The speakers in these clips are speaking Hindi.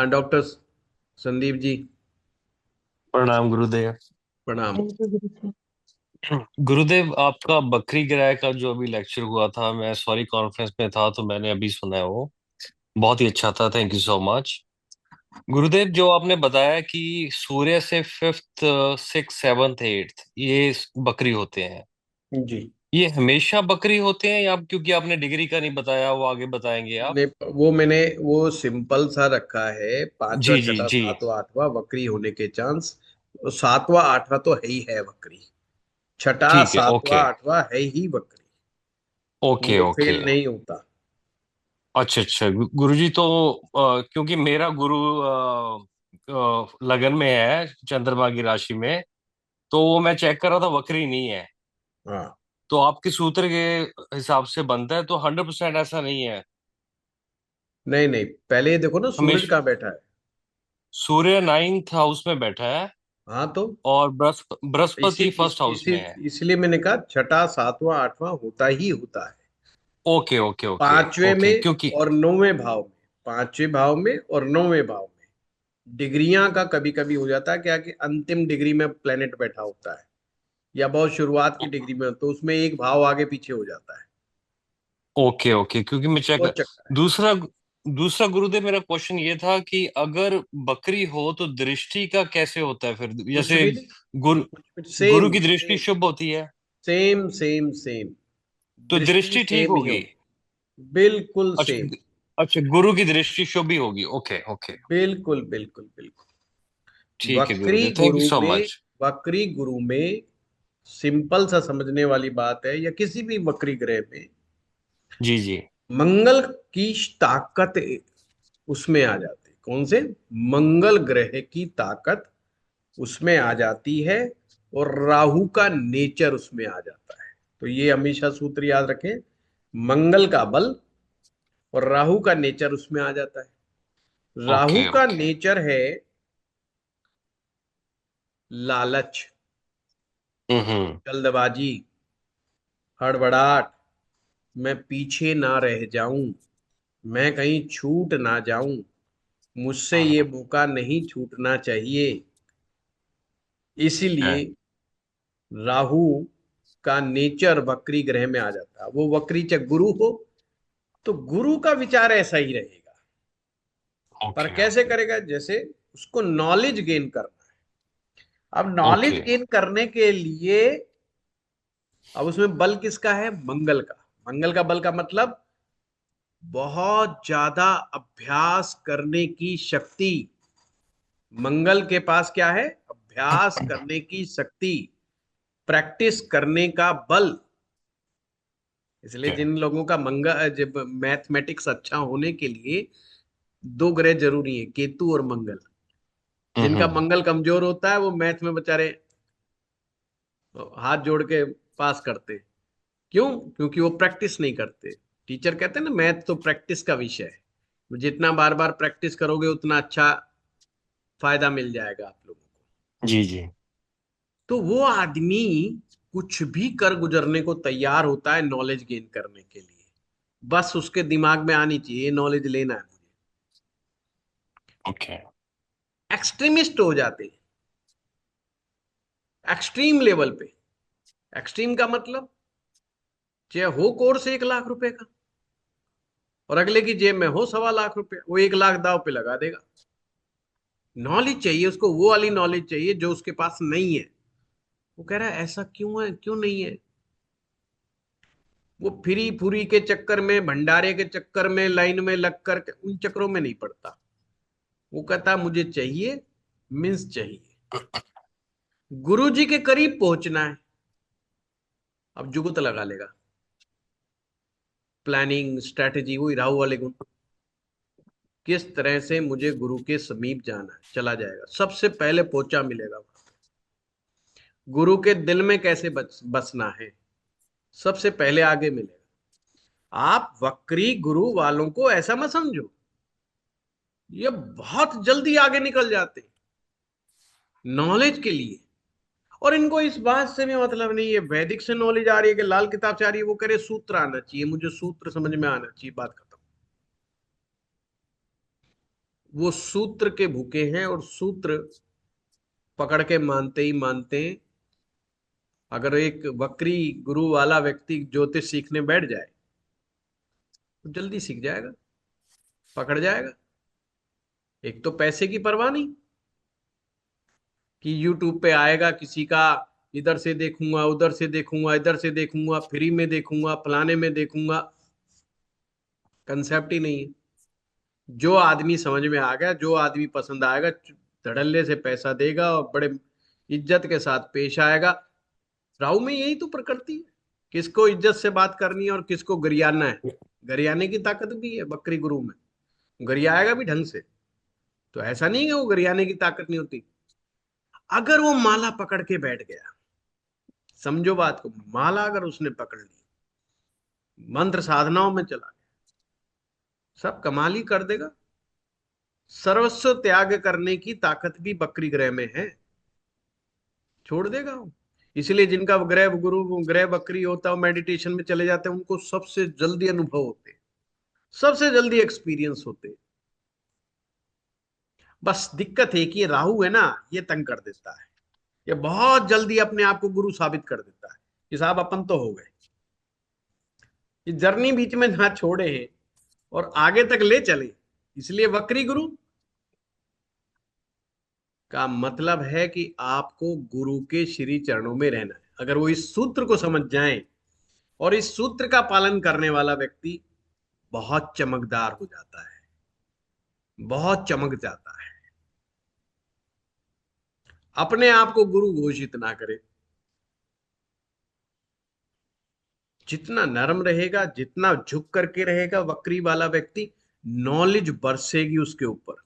डॉक्टर संदीप जी। प्रणाम गुरुदेव। प्रणाम। गुरुदेव, आपका बकरी ग्रह का जो अभी लेक्चर हुआ था, मैं सॉरी कॉन्फ्रेंस में था तो मैंने अभी सुना है, वो बहुत ही अच्छा था। Thank you so much. गुरुदेव, जो आपने बताया कि सूर्य से फिफ्थ, सिक्स, सेवन्थ, एट्थ ये बकरी होते हैं, जी। ये हमेशा बकरी होते हैं या क्योंकि आपने डिग्री का नहीं बताया, वो आगे बताएंगे आप? ने वो सिंपल सा रखा है, पांचवा जी जी छठा जी। सातवां आठवां वक्री होने के चांस। सातवां आठवां तो है ही है वक्री। छठा ठीक है, सातवां ओके। आठवां है ही वक्री। ओके वो ओके। फेल नहीं होता। अच्छा अच्छा, गुरुजी तो क्योंकि मेरा गुरु लगन में है, चंद्रमा की राशि में, तो वो मैं चेक कर रहा था, वक्री नहीं है। हाँ। तो आपके सूत्र के हिसाब से बनता है, तो 100% ऐसा नहीं है। नहीं नहीं, पहले ये देखो ना सूरज हमेशा कहाँ बैठा है। सूर्य नाइन्थ हाउस में बैठा है हाँ तो और इसी बृहस्पति इस, फर्स्ट हाउस इसी में है। इसलिए मैंने कहा छठा सातवां आठवां होता ही होता है। ओके ओके ओके पांचवे ओके, में क्योंकि और नौवें भाव में। पांचवें भाव में और नौवें भाव में डिग्रियां का कभी कभी हो जाता है क्या कि अंतिम डिग्री में प्लेनेट बैठा होता है, या बहुत शुरुआत की डिग्री में, तो उसमें एक भाव आगे पीछे हो जाता है। ओके ओके, क्योंकि मैं चेक। वो चक्कर है। दूसरा दूसरा गुरुदेव, मेरा क्वेश्चन ये था कि अगर बकरी हो तो दृष्टि का कैसे होता है फिर? कुछ जैसे भी नहीं। गुरु कुछ भी गुरु सेम की दृष्टि सेम शुभ होती है, सेम सेम सेम। तो दृष्टि दृष्टि ठीक सेम ही होगी। होगी। बिल्कुल अच्छा। सेम। अच्छा, गुरु की दृष्टि शुभ ही होगी। Okay okay. बिल्कुल बिल्कुल बिल्कुल। ठीक है वक्री गुरुदेव, थैंक यू गुरु सो में मच। वक्री गुरु में सिंपल सा समझने वाली बात है, या किसी भी वक्री ग्रह में जी जी। मंगल की ताकत उसमें आ जाती है। कौन से? मंगल ग्रह की ताकत उसमें आ जाती है, और राहु का नेचर उसमें आ जाता है। तो ये हमेशा सूत्र याद रखें। मंगल का बल और राहु का नेचर उसमें आ जाता है। राहु ओके का ओके। नेचर है लालच, हम्म। जल्दबाजी, हड़बड़ाहट, मैं पीछे ना रह जाऊं, मैं कहीं छूट ना जाऊं, मुझसे ये हम्म, मौका नहीं छूटना चाहिए। इसीलिए है। राहु का नेचर वक्री ग्रह में आ जाता है। वो वक्री चाहे गुरु हो तो गुरु का विचार ऐसा ही रहेगा। पर ओके कैसे ओके करेगा? जैसे उसको नॉलेज गेन करना है। अब नॉलेज ओके। गेन करने के लिए, अब उसमें बल किसका है? मंगल का। मंगल का बल का मतलब बहुत ज्यादा अभ्यास करने की शक्ति। मंगल के पास क्या है? अभ्यास करने की शक्ति, प्रैक्टिस करने का बल। इसलिए ओके। जिन लोगों का मंगल, जब मैथमेटिक्स अच्छा होने के लिए दो ग्रह जरूरी है, केतु और मंगल। जिनका हम्म। मंगल कमजोर होता है वो मैथ में बेचारे हाथ जोड़ के पास करते। क्यों? क्योंकि वो प्रैक्टिस नहीं करते। टीचर कहते हैं ना, मैथ तो प्रैक्टिस का विषय है, जितना बार बार प्रैक्टिस करोगे उतना अच्छा फायदा मिल जाएगा आप लोगों को। जी जी। तो वो आदमी कुछ भी कर गुजरने को तैयार होता है नॉलेज गेन करने के लिए। बस उसके दिमाग में आनी चाहिए, ये नॉलेज लेना है मुझे। ओके। एक्सट्रीमिस्ट हो जाते हैं, एक्सट्रीम लेवल पे। एक्सट्रीम का मतलब, चाहे हो कोर्स 1 लाख रुपए का और अगले की जेब में हो 1.25 लाख रुपए, वो 1 लाख दाव पे लगा देगा। नॉलेज चाहिए उसको, वो वाली नॉलेज चाहिए जो उसके पास नहीं है। वो कह रहा है ऐसा क्यों है, क्यों नहीं है। वो फ्री फुरी के चक्कर में, भंडारे के चक्कर में, लाइन में लग कर के उन चक्करों में नहीं पड़ता। वो कहता मुझे चाहिए, मीन्स चाहिए। गुरु जी के करीब पहुंचना है। अब जुगत लगा लेगा, प्लानिंग स्ट्रेटेजी, वही राहु वाले गुण। किस तरह से मुझे गुरु के समीप जाना है, चला जाएगा, सबसे पहले पोचा मिलेगा। गुरु के दिल में कैसे बसना है, सबसे पहले आगे मिलेगा। आप वक्री गुरु वालों को ऐसा मत समझो, ये बहुत जल्दी आगे निकल जाते नॉलेज के लिए। और इनको इस बात से भी मतलब नहीं है, वैदिक से नॉलेज आ रही है कि लाल किताब से आ रही है, वो करे सूत्र आना चाहिए, मुझे सूत्र समझ में आना चाहिए, बात खत्म। वो सूत्र के भूखे हैं, और सूत्र पकड़ के मानते ही मानते हैं। अगर एक वक्री गुरु वाला व्यक्ति ज्योतिष सीखने बैठ जाए तो जल्दी सीख जाएगा, पकड़ जाएगा। एक तो पैसे की परवाह नहीं कि यूट्यूब पे आएगा किसी का, इधर से देखूंगा, उधर से देखूंगा, इधर से देखूंगा, फ्री में देखूंगा, फलाने में देखूंगा। कंसेप्ट ही नहीं है। जो आदमी समझ में आ गया, जो आदमी पसंद आएगा, धड़ल्ले से पैसा देगा और बड़े इज्जत के साथ पेश आएगा। राहु में यही तो प्रकृति है, किसको इज्जत से बात करनी है और किसको गरियाना है। गरियाने की ताकत भी है बकरी गुरु में, गरियाएगा भी ढंग से। तो ऐसा नहीं है वो गरियाने की ताकत नहीं होती। अगर वो माला पकड़ के बैठ गया, समझो बात को, माला अगर उसने पकड़ ली, मंत्र साधनाओं में चला गया, सब कमाल ही कर देगा। सर्वस्व त्याग करने की ताकत भी बकरी ग्रह में है, छोड़ देगा वो। इसलिए जिनका ग्रह गुरु ग्रह बकरी होता है, मेडिटेशन में चले जाते हैं, उनको सबसे जल्दी अनुभव होते हैं, सबसे जल्दी एक्सपीरियंस होते हैं। बस दिक्कत है कि ये राहु है ना, ये तंग कर देता है। ये बहुत जल्दी अपने आप को गुरु साबित कर देता है कि साहब अपन तो हो गए। ये जर्नी बीच में ना छोड़े हैं और आगे तक ले चले। इसलिए वक्री गुरु का मतलब है कि आपको गुरु के श्री चरणों में रहना है। अगर वो इस सूत्र को समझ जाएं, और इस सूत्र का पालन करने वाला व्यक्ति बहुत चमकदार हो जाता है, बहुत चमक जाता है। अपने आप को गुरु घोषित ना करे। जितना नरम रहेगा, जितना झुक करके रहेगा वक्री वाला व्यक्ति, नॉलेज बरसेगी उसके ऊपर।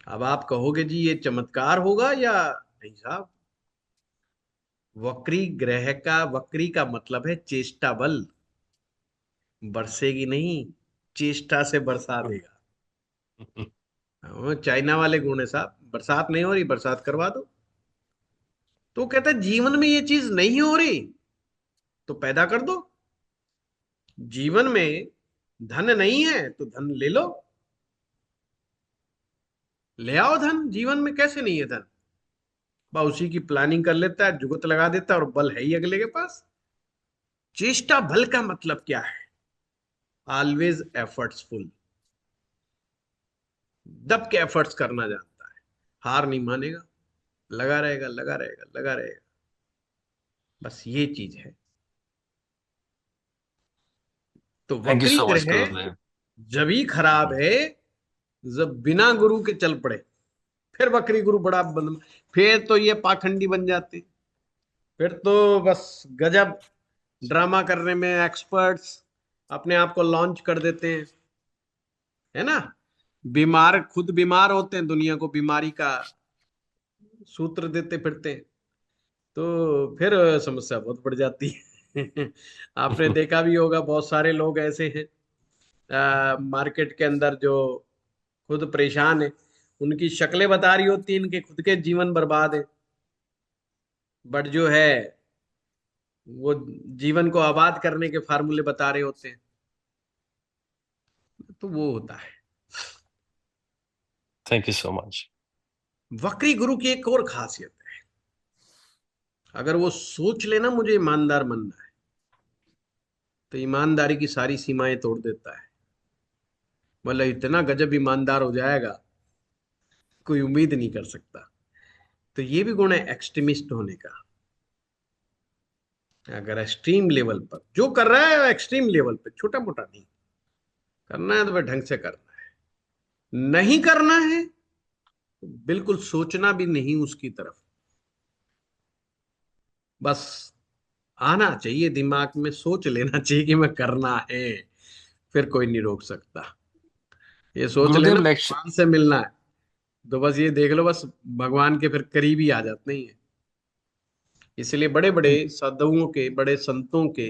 अब आप कहोगे जी ये चमत्कार होगा या नहीं साहब। वक्री ग्रह का, वक्री का मतलब है चेष्टा बल। बरसेगी नहीं, चेष्टा से बरसा देगा। हाँ, चाइना वाले गुण है साहब, बरसात नहीं हो रही, बरसात करवा दो। तो कहता है जीवन में ये चीज नहीं हो रही तो पैदा कर दो। जीवन में धन नहीं है तो धन ले लो, ले आओ धन। जीवन में कैसे नहीं है धन? बस उसी की प्लानिंग कर लेता है, जुगत लगा देता है, और बल है ही अगले के पास। चेष्टा बल का मतलब क्या है? ऑलवेज एफर्ट्सफुल, दब के एफर्ट्स करना जानता है, हार नहीं मानेगा, लगा रहेगा, लगा रहेगा, लगा रहेगा। बस ये चीज है। तो थैंक यू वक्री सो मच ग्रह गुरुदेव। जभी खराब है जब बिना गुरु के चल पड़े। फिर वक्री गुरु बड़ा बंद, फिर तो ये पाखंडी बन जाते हैं। फिर तो बस गजब ड्रामा करने में एक्सपर्ट्स, अपने आप को लॉन्च कर देते हैं, है ना। बीमार, खुद बीमार होते हैं, दुनिया को बीमारी का सूत्र देते फिरते हैं। तो फिर समस्या बहुत बढ़ जाती है। आपने देखा भी होगा, बहुत सारे लोग ऐसे हैं मार्केट के अंदर जो खुद परेशान है। उनकी शक्लें बता रही होती हैं इनके खुद के जीवन बर्बाद है, बट जो है वो जीवन को आबाद करने के फार्मूले बता रहे होते हैं। तो वो होता है। Thank you so much. वक्री गुरु की एक और खासियत है, अगर वो सोच लेना मुझे ईमानदार बनना है, तो ईमानदारी की सारी सीमाएं तोड़ देता है। मतलब इतना गजब ईमानदार हो जाएगा, कोई उम्मीद नहीं कर सकता। तो ये भी गुण है एक्सट्रीमिस्ट होने का। अगर एक्सट्रीम लेवल पर जो कर रहा है, एक्सट्रीम लेवल पे, छोटा मोटा नहीं करना है तो फिर ढंग से करना है। नहीं करना है तो बिल्कुल सोचना भी नहीं उसकी तरफ। बस आना चाहिए दिमाग में, सोच लेना चाहिए कि मैं करना है, फिर कोई नहीं रोक सकता। ये सोच गुरुदेव लेना लेक्चर। भगवान से मिलना है, तो बस ये देख लो, बस भगवान के फिर करीब ही आ जाते नहीं है। इसलिए बड़े बड़े साधुओं के, बड़े संतों के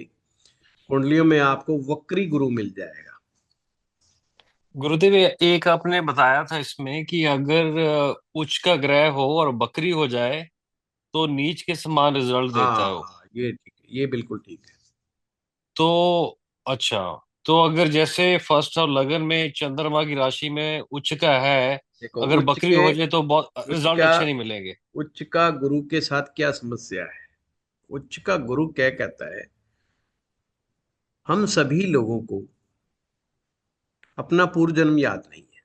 कुंडलियों में आपको वक्री गुरु मिल जाएगा। गुरुदेव एक आपने बताया था इसमें कि अगर उच्च का ग्रह हो और बकरी हो जाए तो नीच के समान रिजल्ट देता है वो। हाँ, ये ठीक है, ये बिल्कुल ठीक है। तो अच्छा, तो अगर जैसे फर्स्ट और लगन में चंद्रमा की राशि में उच्च का है, देखो अगर उच्च बकरी के हो जाए तो बहुत उच्च रिजल्ट का अच्छे नहीं मिलेंगे। उच्च का गुरु के साथ क्या समस्या है? उच्च का गुरु क्या कहता है, हम सभी लोगों को अपना पूर्व जन्म याद नहीं है,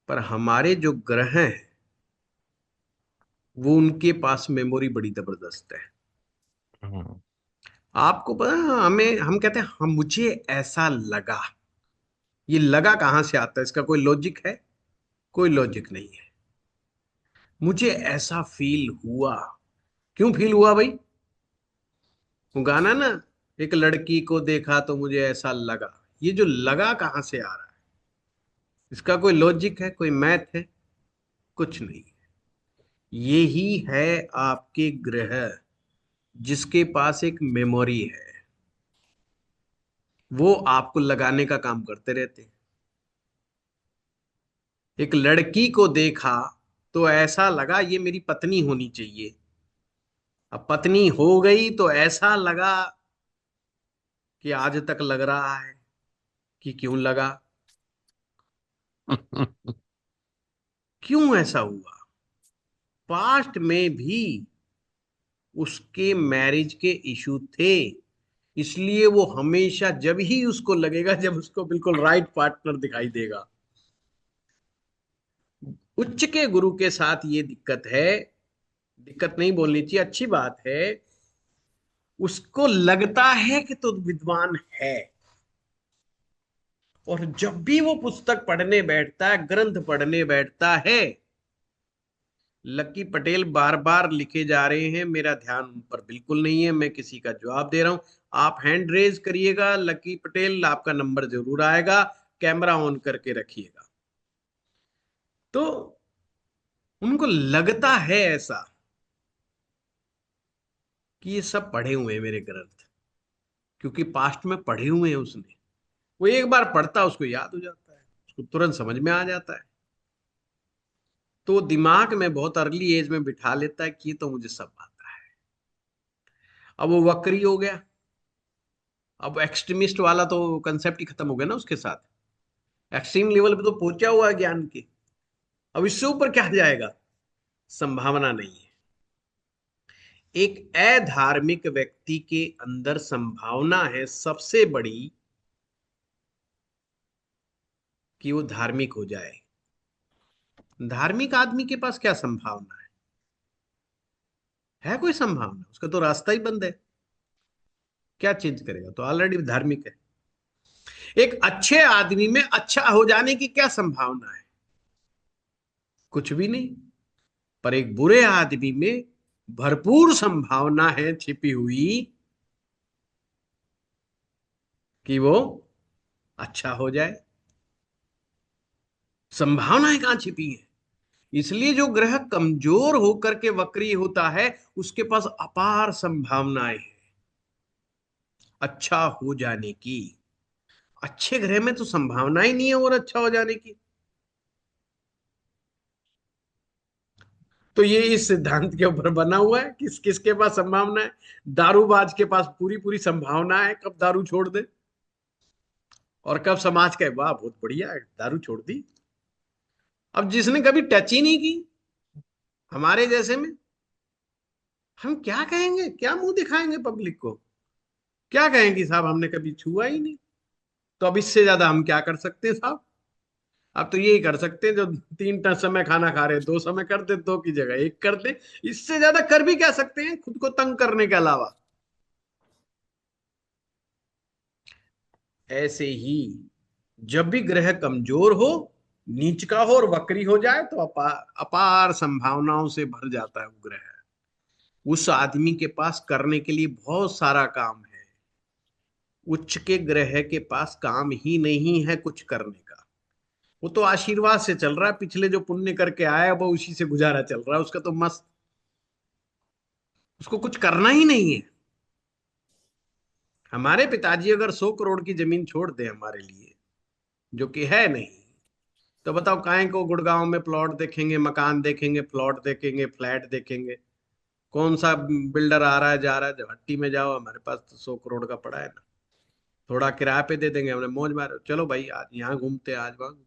पर हमारे जो ग्रह हैं वो उनके पास मेमोरी बड़ी जबरदस्त है। हम्म। आपको पता है, हम कहते हैं हम मुझे ऐसा लगा। ये लगा कहां से आता है? इसका कोई लॉजिक है? कोई लॉजिक नहीं है। मुझे ऐसा फील हुआ। क्यों फील हुआ भाई? वो गाना ना, एक लड़की को देखा तो मुझे ऐसा लगा। ये जो लगा कहां से आ रहा है? इसका कोई लॉजिक है? कोई मैथ है? कुछ नहीं। ये ही है आपके ग्रह, जिसके पास एक मेमोरी है। वो आपको लगाने का काम करते रहते हैं। एक लड़की को देखा तो ऐसा लगा ये मेरी पत्नी होनी चाहिए। अब पत्नी हो गई तो ऐसा लगा कि आज तक लग रहा है कि क्यों लगा। क्यों ऐसा हुआ? पास्ट में भी उसके मैरिज के इशू थे। इसलिए वो हमेशा जब ही उसको लगेगा, जब उसको बिल्कुल राइट पार्टनर दिखाई देगा। उच्च के गुरु के साथ ये दिक्कत है। दिक्कत नहीं बोलनी चाहिए, अच्छी बात है। उसको लगता है कि तो विद्वान है, और जब भी वो पुस्तक पढ़ने बैठता है, ग्रंथ पढ़ने बैठता है, लक्की पटेल बार बार लिखे जा रहे हैं, मेरा ध्यान उन पर बिल्कुल नहीं है, मैं किसी का जवाब दे रहा हूं। आप हैंड रेज करिएगा, लक्की पटेल आपका नंबर जरूर आएगा। कैमरा ऑन करके रखिएगा। तो उनको लगता है ऐसा कि ये सब पढ़े हुए हैं मेरे ग्रंथ, क्योंकि पास्ट में पढ़े हुए हैं उसने। वो एक बार पढ़ता है, उसको याद हो जाता है, उसको तुरंत समझ में आ जाता है। तो दिमाग में बहुत अर्ली एज में बिठा लेता है कि ये तो मुझे सब आता है। अब वो वक्री हो गया। अब एक्सट्रीमिस्ट वाला तो कंसेप्ट ही खत्म हो गया ना उसके साथ। एक्सट्रीम लेवल पे तो पहुंचा हुआ है ज्ञान के। अब इससे ऊपर क्या जाएगा? संभावना नहीं है। एक अधार्मिक व्यक्ति के अंदर संभावना है सबसे बड़ी, कि वो धार्मिक हो जाए। धार्मिक आदमी के पास क्या संभावना है कोई संभावना? उसका तो रास्ता ही बंद है। क्या चेंज करेगा? तो ऑलरेडी धार्मिक है। एक अच्छे आदमी में अच्छा हो जाने की क्या संभावना है? कुछ भी नहीं। पर एक बुरे आदमी में भरपूर संभावना है छिपी हुई कि वो अच्छा हो जाए। संभावनाएं कहां छिपी हैं? इसलिए जो ग्रह कमजोर होकर के वक्री होता है, उसके पास अपार संभावनाएं हैं अच्छा हो जाने की। अच्छे ग्रह में तो संभावना ही नहीं है और अच्छा हो जाने की। तो ये इस सिद्धांत के ऊपर बना हुआ है, किस किसके पास संभावना है। दारूबाज के पास पूरी पूरी संभावना है कब दारू छोड़ दे, और कब समाज का वाह बहुत बढ़िया है दारू छोड़ दी। अब जिसने कभी टच ही नहीं की, हमारे जैसे में, हम क्या कहेंगे? क्या मुंह दिखाएंगे पब्लिक को? क्या कहेंगे साहब हमने कभी छुआ ही नहीं? तो अब इससे ज्यादा हम क्या कर सकते हैं साहब? अब तो यही कर सकते हैं, जो समय खाना खा रहे हैं, 2 समय कर दे, दो की जगह एक कर दे। इससे ज्यादा कर भी क्या सकते हैं खुद को तंग करने के अलावा? ऐसे ही जब भी ग्रह कमजोर हो, नीच का हो और वक्री हो जाए, तो अपार अपार संभावनाओं से भर जाता है वो ग्रह। उस आदमी के पास करने के लिए बहुत सारा काम है। उच्च के ग्रह के पास काम ही नहीं है कुछ करने का। वो तो आशीर्वाद से चल रहा है, पिछले जो पुण्य करके आया वो उसी से गुजारा चल रहा है उसका तो मस्त। उसको कुछ करना ही नहीं है। हमारे पिताजी अगर 100 करोड़ की जमीन छोड़ दे हमारे लिए, जो कि है नहीं, तो बताओ काहे को गुड़गांव में प्लॉट देखेंगे, मकान देखेंगे, प्लॉट देखेंगे, फ्लैट देखेंगे? कौन सा बिल्डर आ रहा है जा रहा है? जब हट्टी में जाओ, हमारे पास तो 100 करोड़ का पड़ा है ना। थोड़ा किराए पे दे देंगे, हमने मौज मारो, चलो भाई आज यहाँ घूमते, आज वहां घूमते।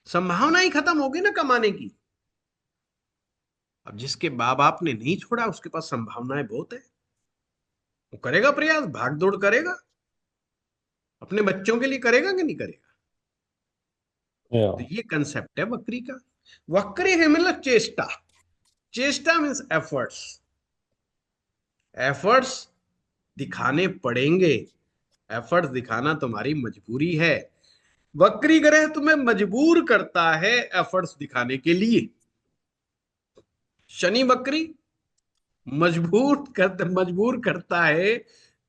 संभावना ही खत्म होगी ना कमाने की। अब जिसके माँ बाप ने नहीं छोड़ा उसके पास संभावनाएं बहुत है। वो करेगा प्रयास, भाग दौड़ करेगा, अपने बच्चों के लिए करेगा कि नहीं करेगा। या तो ये कंसेप्ट है वक्री का। वक्री है मतलब चेष्टा। चेष्टा मीन्स एफर्ट्स। एफर्ट्स दिखाने पड़ेंगे। एफर्ट्स दिखाना तुम्हारी मजबूरी है। वक्री ग्रह तुम्हें मजबूर करता है एफर्ट्स दिखाने के लिए। शनि वक्री मजबूर करता है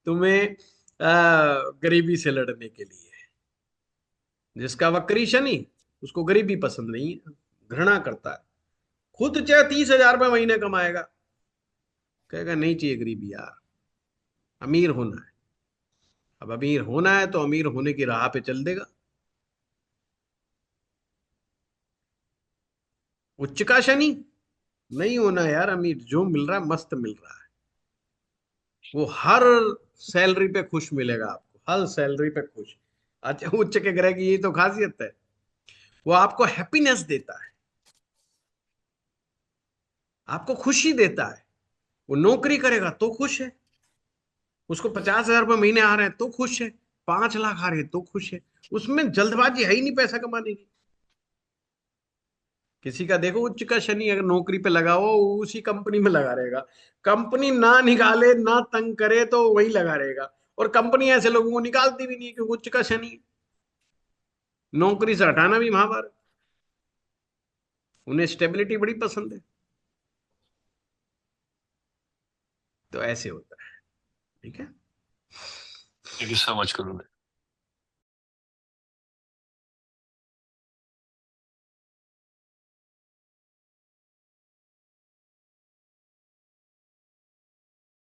तुम्हें गरीबी से लड़ने के लिए। जिसका वक्री शनि, उसको गरीबी पसंद नहीं है, घृणा करता है। खुद चाहे 30,000 रुपये महीने कमाएगा, कहेगा नहीं चाहिए गरीबी यार, अमीर होना है। अब अमीर होना है तो अमीर होने की राह पे चल देगा। उच्च का शनि, नहीं होना है यार अमीर, जो मिल रहा है मस्त मिल रहा है। वो हर सैलरी पे खुश मिलेगा आपको, हर सैलरी पे खुश। अच्छा, उच्च के ग्रह की यही तो खासियत है, वो आपको हैप्पीनेस देता है, आपको खुशी देता है। वो नौकरी करेगा तो खुश है, उसको 50,000 रुपये महीने आ रहे हैं तो खुश है, 5 लाख आ रहे हैं तो खुश है। उसमें जल्दबाजी है ही नहीं पैसा कमाने की। किसी का देखो उच्च का शनि अगर नौकरी पे लगा हो, वो उसी कंपनी में लगा रहेगा। कंपनी ना निकाले ना तंग करे तो वही लगा रहेगा। और कंपनी ऐसे लोगों को निकालती भी नहीं है क्योंकि उच्च का शनि है। नौकरी से हटाना भी महाभारत। उन्हें स्टेबिलिटी बड़ी पसंद है। तो ऐसे होता है। ठीक है। Thank you so much Gurudev.